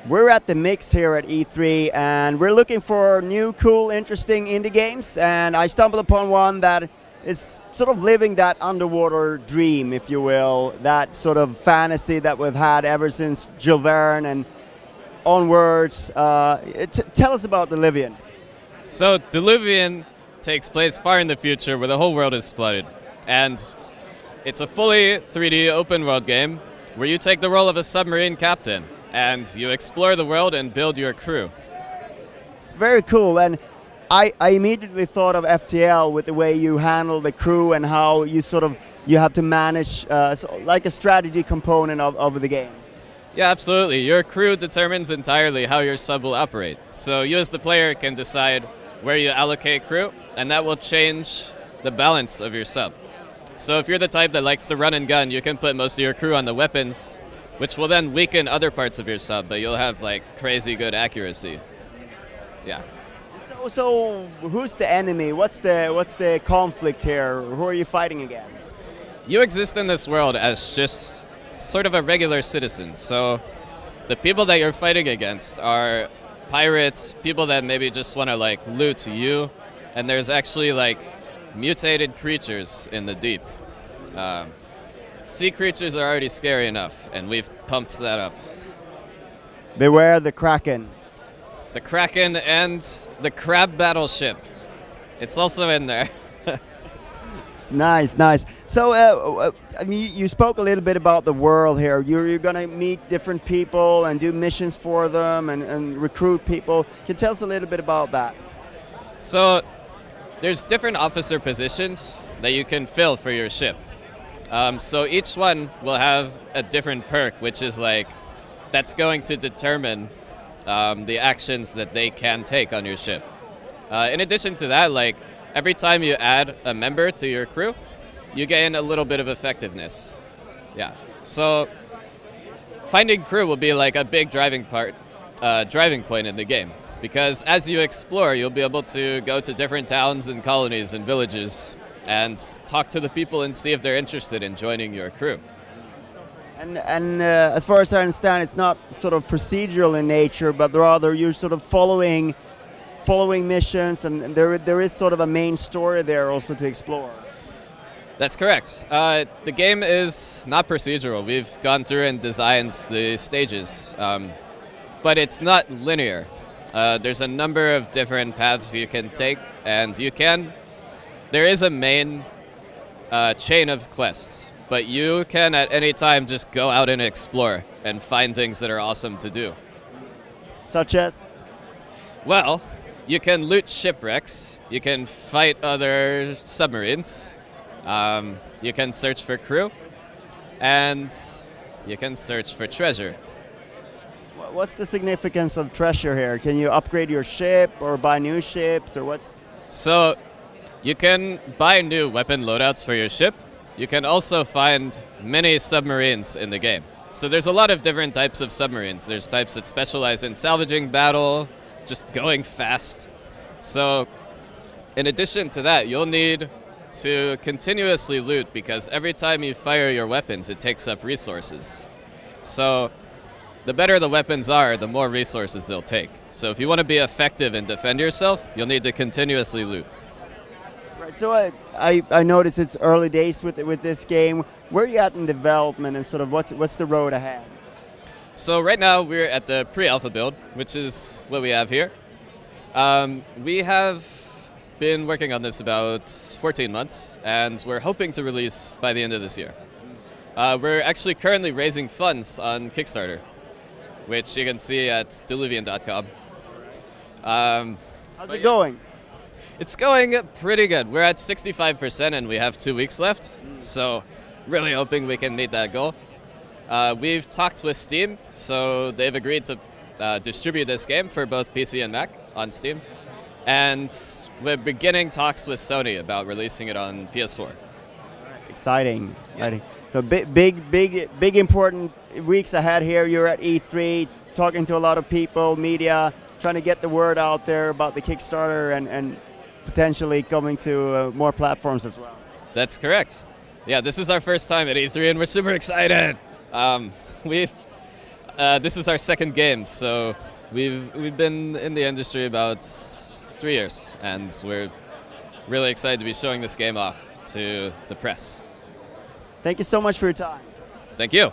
We're at the Mix here at E3, and we're looking for new, cool, interesting indie games, and I stumbled upon one that is sort of living that underwater dream, if you will, that sort of fantasy that we've had ever since Jules Verne and onwards. Tell us about Diluvion. So Diluvion takes place far in the future where the whole world is flooded, and it's a fully 3D open world game where you take the role of a submarine captain and you explore the world and build your crew. It's very cool, and I immediately thought of FTL with the way you handle the crew and how you you have to manage like a strategy component of the game. Yeah, absolutely. Your crew determines entirely how your sub will operate. So you as the player can decide where you allocate crew, and that will change the balance of your sub. So if you're the type that likes to run and gun, you can put most of your crew on the weapons, which will then weaken other parts of your sub, but you'll have like crazy good accuracy. Yeah. So who's the enemy? What's the conflict here? Who are you fighting against? You exist in this world as just sort of a regular citizen. So the people that you're fighting against are pirates, people that maybe just want to like loot you, and there's actually like mutated creatures in the deep. Sea creatures are already scary enough, and we've pumped that up. Beware the Kraken. The Kraken and the crab battleship. It's also in there. Nice, nice. So I mean, you spoke a little bit about the world here. You're going to meet different people and do missions for them and recruit people. Can you tell us a little bit about that? So there's different officer positions that you can fill for your ship. So each one will have a different perk, which is like, that's going to determine the actions that they can take on your ship. In addition to that, like every time you add a member to your crew, you gain a little bit of effectiveness. Yeah. So finding crew will be like a big driving point in the game, because as you explore, you'll be able to go to different towns and colonies and villages and talk to the people and see if they're interested in joining your crew. And as far as I understand, it's not sort of procedural in nature, but rather you're sort of following missions, and there is sort of a main story there also to explore. That's correct. The game is not procedural. We've gone through and designed the stages, but it's not linear. There's a number of different paths you can take, and there is a main chain of quests, but you can at any time just go out and explore and find things that are awesome to do. Such as? Well, you can loot shipwrecks, you can fight other submarines, you can search for crew, and you can search for treasure. What's the significance of treasure here? Can you upgrade your ship or buy new ships, or what's? So you can buy new weapon loadouts for your ship. You can also find many submarines in the game. So there's a lot of different types of submarines. There's types that specialize in salvaging battle, just going fast. So in addition to that, you'll need to continuously loot, because every time you fire your weapons, it takes up resources. So the better the weapons are, the more resources they'll take. So if you want to be effective and defend yourself, you'll need to continuously loot. Right, so I noticed it's early days with this game. Where are you at in development, and sort of what's the road ahead? So right now we're at the pre-alpha build, which is what we have here. We have been working on this about 14 months, and we're hoping to release by the end of this year. We're actually currently raising funds on Kickstarter, which you can see at Diluvion.com. How's it going? It's going pretty good. We're at 65% and we have 2 weeks left, so really hoping we can meet that goal. We've talked with Steam, so they've agreed to distribute this game for both PC and Mac on Steam. And we're beginning talks with Sony about releasing it on PS4. Exciting. Yes. So big important weeks ahead here. You're at E3, talking to a lot of people, media, trying to get the word out there about the Kickstarter and potentially coming to more platforms as well. That's correct. Yeah, this is our first time at E3, and we're super excited. This is our second game, so we've been in the industry about 3 years, and we're really excited to be showing this game off to the press. Thank you so much for your time. Thank you.